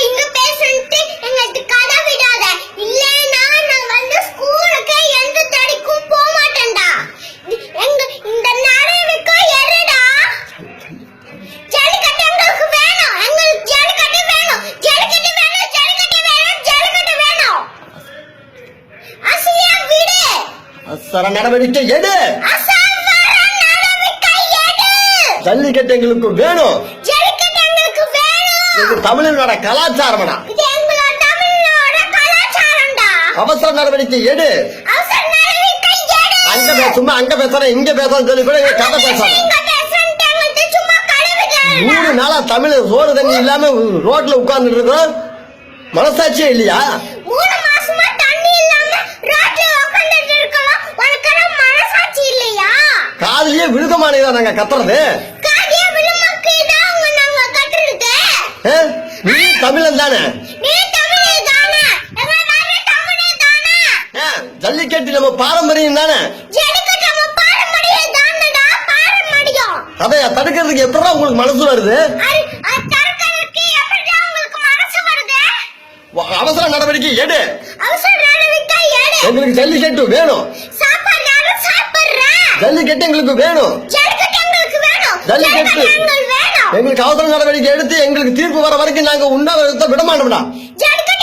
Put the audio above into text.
இங்க பேசுன்ட்டு எங்களுக்கு கதை விடாத. இல்லனா நான் வந்து ஸ்கூலுக்கு எந்த தடிக்கும் போக மாட்டேன்டா. எங்க இந்த நரவிக்கு எருடா. ஜல்லிக்கட்டு எங்களுக்கு வேணும். எங்களுக்கு ஜல்லிக்கட்டு வேணும். ஜல்லிக்கட்டு வேணும். ஜல்லிக்கட்டு வேணும். ஜல்லிக்கட்டு வேணும். அசியா விடு. அவசர நடவடிக்கை எடு. ஜல்லிக்கட்டு எங்களுக்கு வேணும். ஜல்லிக்கட்டு எங்களுக்கு வேணும். இது தமிழனோட கலாச்சாரம்டா. இது எங்களோட தமிழோட கலாச்சாரம்டா. அவசர நடவடிக்கை எடு. அவசர நடவடிக்கை எடு. அங்க சும்மா அங்க பேசுறேன் இங்க பேசுறேன்னு சொல்லி கூட கதை பேசாத. இங்க பேசுன்ட்டு எங்களுக்கு சும்மா கழுவுதேடா. 3 நாளா தமிழ் சோறு தண்ணி இல்லாம ரோட்ல உட்கார்ந்துட்டு இருக்கோம். மனசாட்சியே இல்லையா? 3 மாசமா தண்ணி இல்லாம ரோட்ல உட்கார்ந்துட்டு இருக்கோம். உனக்கு மனசாட்சி இல்லையா? காதுலயே விழுகமானதா நாங்க கத்துறது. காதிய விழுமக்கு தான் நாங்க கத்துறது. நீ தமிழன் தானே? நீ தமிழே தானே? எங்க தமிழே தானே? ஜல்லிக்கட்டு நம்ம பாரம்பரியம் தானே? ஜல்லிக்கட்டு நம்ம பாரம்பரியம் தானடா. பாரம்பரியம். அதை தடுக்கிறதுக்கு எப்படா உங்களுக்கு மனசு வருது? தடுக்கிறதுக்கு எப்படிடா உங்களுக்கு மனசு வருது? அவசர நடவடிக்கை எடு. அவசர நடவடிக்கை எடு. எங்களுக்கு ஜல்லிக்கட்டு வேணும். சாப்பாடு யாரும் சாப்பிடுறா? ஜல்லிக்கட்டு எங்களுக்கு வேணும். ஜல்லிக்கட்டு எங்களுக்கு வேணும். ஜல்லிக்கட்டு எங்களுக்கு வேணும். எங்களுக்கு அவசர நடவடிக்கை எடுத்து எங்களுக்கு தீர்ப்பு வர வரைக்கும் நாங்க உண்ணாவிரதத்தை விட மாட்டோம்டா. ஜல்லிக்கட்டு